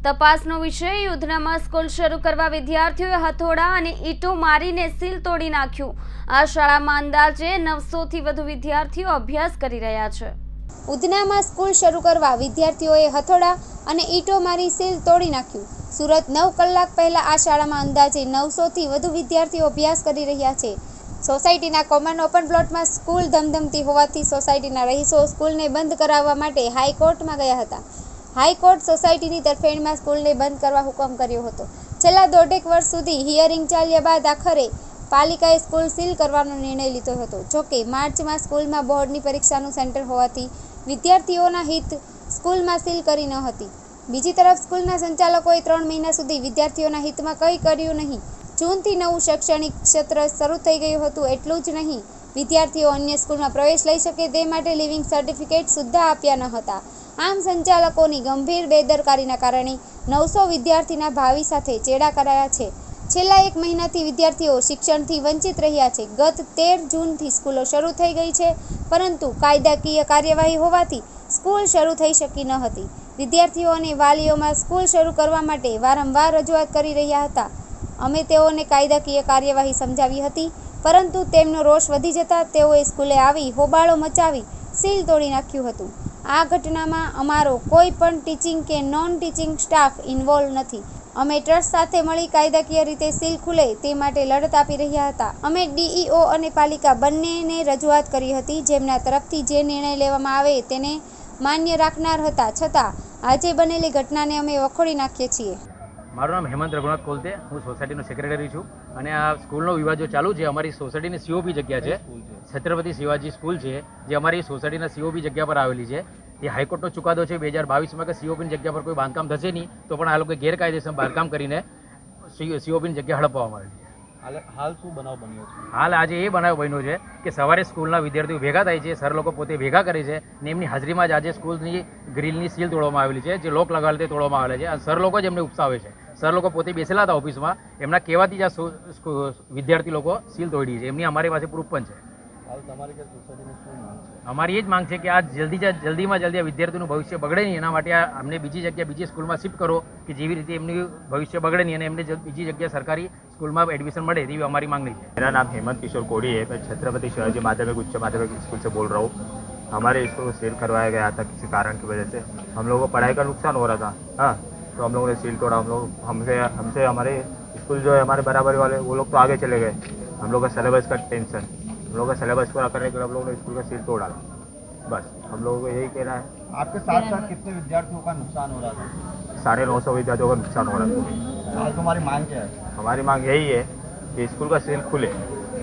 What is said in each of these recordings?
તપાસનો વિષય યોજનામાં સ્કૂલ શરૂ કરવા વિદ્યાર્થીઓએ હથોડા અને ઈંટો મારીને સીલ તોડી નાખ્યું। આ શાળામાં અંદાજે 900 થી વધુ વિદ્યાર્થીઓ અભ્યાસ કરી રહ્યા છે। ઉધનામાં સ્કૂલ શરૂ કરવા વિદ્યાર્થીઓએ હથોડા અને ઈંટો મારી સીલ તોડી નાખ્યું। સુરત 9 કલાક પહેલા આ શાળામાં અંદાજે 900 થી વધુ વિદ્યાર્થીઓ અભ્યાસ કરી રહ્યા છે। સોસાયટીના કોમન ઓપન પ્લોટમાં સ્કૂલ ધમધમતી હોવાથી સોસાયટીના રહીશો સ્કૂલને બંધ કરાવવા માટે હાઈકોર્ટમાં ગયા હતા। હાઈકોર્ટ સોસાયટીની તરફેણમાં સ્કૂલને બંધ કરવા હુકમ કર્યો હતો। છેલ્લા દોઢેક વર્ષ સુધી હિયરિંગ ચાલ્યા બાદ આખરે પાલિકાએ સ્કૂલ સીલ કરવાનો નિર્ણય લીધો હતો। જોકે માર્ચમાં સ્કૂલમાં બોર્ડની પરીક્ષાનું સેન્ટર હોવાથી વિદ્યાર્થીઓના હિત સ્કૂલમાં સીલ કરી ન હતી। બીજી તરફ સ્કૂલના સંચાલકોએ 3 મહિના સુધી વિદ્યાર્થીઓના હિતમાં કંઈ કર્યું નહીં। જૂનથી નવું શૈક્ષણિક સત્ર શરૂ થઈ ગયું હતું। એટલું જ નહીં, વિદ્યાર્થીઓ અન્ય સ્કૂલમાં પ્રવેશ લઈ શકે તે માટે લિવિંગ સર્ટિફિકેટ સુદ્ધા આપ્યા ન હતા। આમ સંચાલકોની ગંભીર બેદરકારીના કારણે 900 વિદ્યાર્થીના ભાવિ સાથે ચેડા કરાયા છે। છેલ્લા 1 મહિનાથી વિદ્યાર્થીઓ શિક્ષણથી વંચિત રહ્યા છે। ગત 13 જૂનથી સ્કૂલો શરૂ થઈ ગઈ છે, પરંતુ કાયદાકીય કાર્યવાહી હોવાથી સ્કૂલ શરૂ થઈ શકી ન હતી। વિદ્યાર્થીઓ અને વાલીઓમાં સ્કૂલ શરૂ કરવા માટે વારંવાર રજૂઆત કરી રહ્યા હતા। અમે તેઓને કાયદાકીય કાર્યવાહી સમજાવી હતી, પરંતુ તેમનો રોષ વધી જતાં તેઓએ સ્કૂલે આવી હોબાળો મચાવી સીલ તોડી નાખ્યું હતું। આ ઘટનામાં અમારો કોઈ પણ ટીચિંગ કે નોન ટીચિંગ સ્ટાફ ઇન્વોલ્વ નથી। અમે ટ્રસ્ટ સાથે મળી કાયદાકીય રીતે સીલ ખુલે તે માટે લડત આપી રહ્યા હતા। અમે ડીઈઓ અને પાલિકા બંનેને રજૂઆત કરી હતી, જેમના તરફથી જે નિર્ણય લેવામાં આવે તેને માન્ય રાખનાર હતા। છતાં આજે બનેલી ઘટનાને અમે વખોડી નાખીએ છીએ। મારું નામ હેમંત રઘુનાથ કોલતે, હું સોસાયટીનો સેક્રેટરી છું અને આ સ્કૂલનો વિવાદ જો ચાલુ છે। અમારી સોસાયટીની સીઓપી જગ્યા છે, છત્રપતિ શિવાજી સ્કૂલ છે, જે અમારી સોસાયટીના સીઓપી જગ્યા પર આવેલી છે। એ હાઈકોર્ટનો ચુકાદો છે 2022માં કે સીઓપીની જગ્યા પર કોઈ બાંધકામ થશે નહીં, તો પણ આ લોકો ગેરકાયદેસર બાંધકામ કરીને સીઓપીની જગ્યા હડપવામાં આવેલી છે। હાલ શું બનાવ બન્યો છે? હાલ આજે એ બનાવ બન્યો છે કે સવારે સ્કૂલના વિદ્યાર્થીઓ ભેગા થાય છે, સર લોકો પોતે ભેગા કરે છે ને એમની હાજરીમાં જ આજે સ્કૂલની ગ્રીલની સીલ તોડવામાં આવેલી છે, જે લોક લગાવેલ તે તોડવામાં આવેલા છે અને સર લોકો જ એમને ઉપસાવે છે। સર લોકો પોતે બેસેલા હતા ઓફિસમાં, એમના કહેવાથી જ આ વિદ્યાર્થી લોકો સીલ તોડી છે। એમની અમારી પાસે પ્રૂફ પણ છે। હાલ તમારી કે સોસાયટીની શું માંગ છે? અમારી એ જ માંગ છે કે આ જલ્દીમાં જલ્દી આ વિદ્યાર્થીનું ભવિષ્ય બગડે નહીં, એના માટે અમને બીજી જગ્યા બીજી સ્કૂલમાં શિફ્ટ કરો કે જેવી રીતે એમનું ભવિષ્ય બગડે નહીં અને એમને બીજી જગ્યા સરકારી સ્કूल में एडमिशन મળે તેવી हमारी मांग नहीं है। मेरा नाम हेमंत किशोर कोड़ी है। मैं छत्रपति शिवाजी माध्यमिक उच्च माध्यमिक स्कूल से बोल रहा हूँ। हमारे स्कूल को सील करवाया गया था किसी कारण की वजह से। हम लोगों को पढ़ाई का नुकसान हो रहा था, हाँ, तो हम लोगों ने सील तोड़ा। हमसे हमारे स्कूल जो है हमारे बराबरी वाले वो लोग तो आगे चले गए। हम लोग का सिलेबस का टेंशन, हम लोग का सिलेबस पूरा करने के लिए हम लोगों ने स्कूल का सील तोड़ा। बस हम लोगों को यही कहना है। आपके साथ साथ कितने विद्यार्थियों का नुकसान हो रहा था? 950 विद्यार्थियों का नुकसान हो रहा था। हाल तुम्हारी मांग क्या है? हमारी मांग यही है कि स्कूल का सील खुले।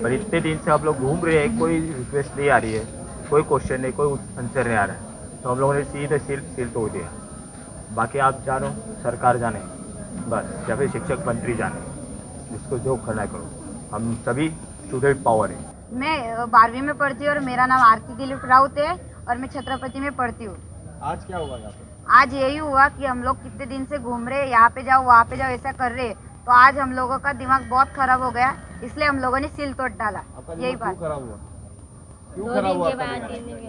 पर इतने दिन से आप लोग घूम रहे हैं, कोई रिक्वेस्ट नहीं आ रही है, कोई क्वेश्चन नहीं, कोई आंसर नहीं आ रहा है, तो हम लोगों ने सीधे सील तोड़ दिया। बाकी आप जानो, सरकार जाने, बस, या फिर शिक्षक मंत्री जाने, जिसको जो करना है करो। हम सभी स्टूडेंट पावर है। मैं 12वीं में पढ़ती हूँ और मेरा नाम आरती दिलीप राउत है और मैं छत्रपति में पढ़ती हूँ। आज क्या हुआ यहाँ पे? आज यही हुआ कि हम लोग कितने दिन से घूम रहे, यहाँ पे जाओ वहाँ पे जाओ ऐसा कर रहे, तो आज हम लोगों का दिमाग बहुत खराब हो गया, इसलिए हम लोगों ने सील तोड़ डाला। यही बात। क्यों खराब हुआ? क्यों खराब हुआ?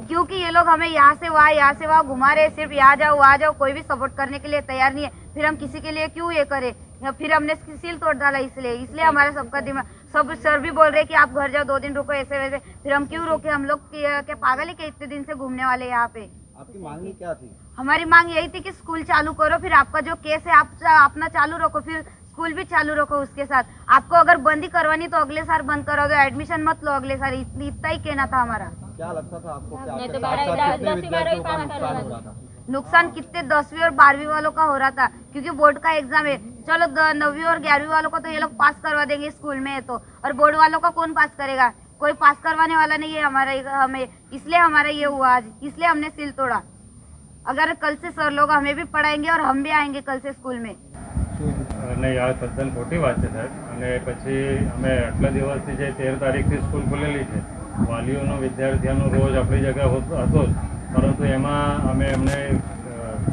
क्योंकि ये लोग हमें यहाँ से वहाँ घुमा रहे, सिर्फ यहाँ जाओ वहाँ जाओ, कोई भी सपोर्ट करने के लिए तैयार नहीं है। फिर हम किसी के लिए क्यों ये करें? फिर हमने सील तोड़ डाला, इसलिए हमारा सबका दिमाग, सब सर भी बोल रहे कि आप घर जाओ 2 दिन रुको ऐसे वैसे। फिर हम क्यों रोके? हम लोग क्या पागल है कि इतने दिन से घूमने वाले यहाँ पे? आपकी मांग क्या थी? हमारी मांग यही थी कि स्कूल चालू करो, फिर आपका जो केस है आप अपना चालू रखो, फिर स्कूल भी चालू रखो उसके साथ। आपको अगर बंद ही करवानी तो अगले साल बंद करो, तो एडमिशन मत लो अगले साल। इतना ही कहना था हमारा। क्या लगता था आपको कि आपके साथ कितने विद्यार्थियों का नुकसान हो रहा था? नुकसान कितने 10वीं और 12वीं वालों का हो रहा था, क्योंकि बोर्ड का एग्जाम है। चलो 9वीं और 11वीं वालों को तो ये लोग पास करवा देंगे स्कूल में है तो, और बोर्ड वालों का कौन पास करेगा? कोई पास करवाने वाला नहीं है हमें, इसलिए हमारा ये हुआ आज, इसलिए हमने सील तोड़ा। अगर कल से सर लोग हमें भी पढ़ाएंगे और हम भी आएंगे कल से स्कूल में। नहीं, आ तद्दन खोटी बात है साहब। અને પછી અમે આટલા દિવસથી જે 13 તારીખથી સ્કૂલ ખુલેલી છે, વાલીઓનો વિદ્યાર્થીઓનો રોજ આપણી જગ્યા હતો જ, પરંતુ એમાં અમે એમને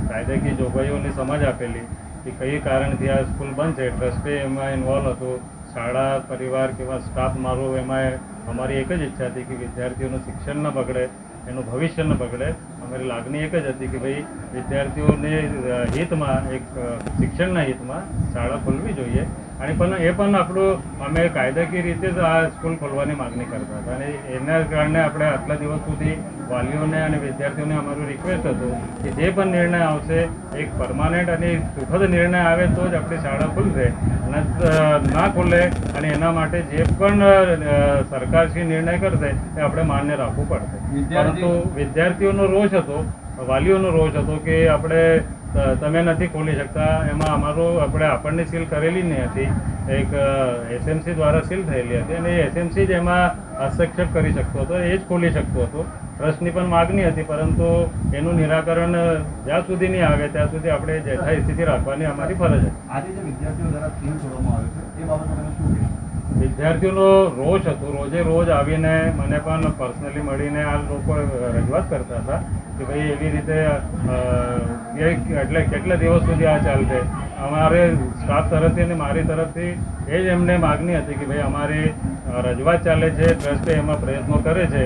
કાયદાકીય જોગવાઈઓની સમજ આપેલી કે કઈ કારણથી આ સ્કૂલ બંધ છે। ટ્રસ્ટે એમાં ઇન્વોલ્વ હતો, શાળા પરિવાર કે સ્ટાફ મારો, એમાં અમારી એક જ ઈચ્છા હતી કે વિદ્યાર્થીઓનું શિક્ષણ ન બગડે એનું ભવિષ્ય ન બગડે. અમારી લાગણી એક જ હતી કે ભાઈ વિદ્યાર્થીઓને હિતમાં એક શિક્ષણના હિતમાં શાળા ખોલવી જોઈએ. અને પણ એ પણ આપણું અમે કાયદાકીય રીતે જ આ સ્કૂલ ખોલવાની માગણી કરતા હતા. અને એના કારણે આપણે આટલા દિવસ સુધી વાલીઓને અને વિદ્યાર્થીઓને અમારું રિક્વેસ્ટ હતું કે જે પણ નિર્ણય આવશે એક પરમાનન્ટ અને સુખદ નિર્ણય આવે તો જ આપણી શાળા ખુલશે. અને ના ખુલે અને એના માટે જે પણ સરકારશ્રી નિર્ણય કરશે એ આપણે માન્ય રાખવું પડશે. પરંતુ વિદ્યાર્થીઓનો રોષ હતો, વાલીઓનો રોષ હતો કે આપણે તમે નથી ખોલી શકતા. એમાં આપણને સીલ કરેલી નહીં હતી, એક એસએમસી દ્વારા સીલ થયેલી હતી અને એસએમસી જ એમાં હસ્તક્ષેપ કરી શકતો હતો, એ જ ખોલી શકતો હતો. ટ્રસ્ટની પણ માગણી હતી, પરંતુ એનું નિરાકરણ જ્યાં સુધી નહીં આવે ત્યાં સુધી આપણે યથાસ્થિતિ રાખવાની અમારી ફરજ હતી. આજે જે વિદ્યાર્થીઓ દ્વારા સીલ તોડવામાં આવે છે એ બાબતે તમે શું કહેશો? વિદ્યાર્થીઓનો રોષ હતો. રોજ આવીને મને પણ પર્સનલી મળીને આ લોકો રજૂઆત કરતા હતા કે ભાઈ એવી રીતે એટલે કેટલા દિવસ સુધી આ ચાલશે. અમારે સ્ટાફ તરફથી અને મારી તરફથી એ જ એમને માગણી હતી કે ભાઈ અમારી રજૂઆત ચાલે છે, ટ્રસ્ટે એમાં પ્રયત્નો કરે છે.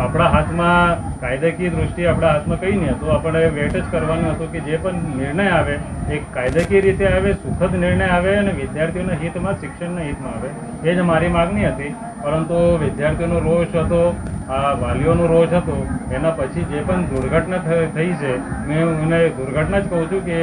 આપણા હાથમાં કાયદાકીય દૃષ્ટિએ આપણા હાથમાં કંઈ નહીં હતું. આપણે વેટ જ કરવાનું હતું કે જે પણ નિર્ણય આવે એ કાયદાકીય રીતે આવે, સુખદ નિર્ણય આવે અને વિદ્યાર્થીઓના હિતમાં, શિક્ષણના હિતમાં આવે. એ જ મારી માગણી હતી. પરંતુ વિદ્યાર્થીઓનો રોષ હતો, આ વાલીઓનો રોષ હતો. એના પછી જે પણ દુર્ઘટના થઈ છે, મેં એને દુર્ઘટના જ કહું છું કે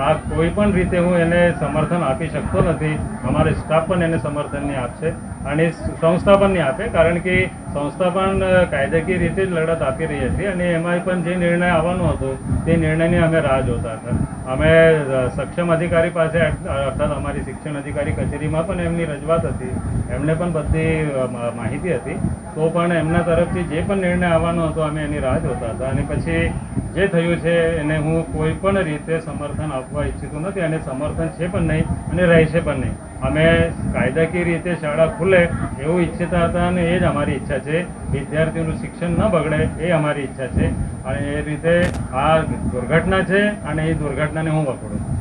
આ કોઈ પણ રીતે હું એને સમર્થન આપી શકતો નથી. અમારે સ્ટાફ પણ એને સમર્થન નહીં આપશે અને સંસ્થા પણ નહીં આપે, કારણ કે સંસ્થા પણ કાયદાકીય રીતે જ લડત આપી રહી હતી અને એમાં પણ જે નિર્ણય આવવાનો હતો તે નિર્ણયની અમે રાહ જોતા હતા. અમે સક્ષમ અધિકારી પાસે, અર્થાત અમારી શિક્ષણ અધિકારી કચેરીમાં પણ એમની રજૂઆત હતી, એમને પણ બધી માહિતી હતી. તો પણ એમના તરફથી જે પણ નિર્ણય આવવાનો હતો અમે એની રાહ જોતા હતા. અને પછી જે થયું છે એને હું કોઈ પણ રીતે સમર્થન આપવા ઈચ્છતો નથી અને સમર્થન છે પણ નહીં અને રહેશે પણ નહીં. અમે કાયદાકીય રીતે શાળા ખુલે એવું ઈચ્છતા હતા અને એ જ અમારી ઈચ્છા છે. વિદ્યાર્થીઓનું શિક્ષણ ન બગડે એ અમારી ઈચ્છા છે અને એ રીતે આ દુર્ઘટના છે અને એ દુર્ઘટનાને હું વખોડું છું.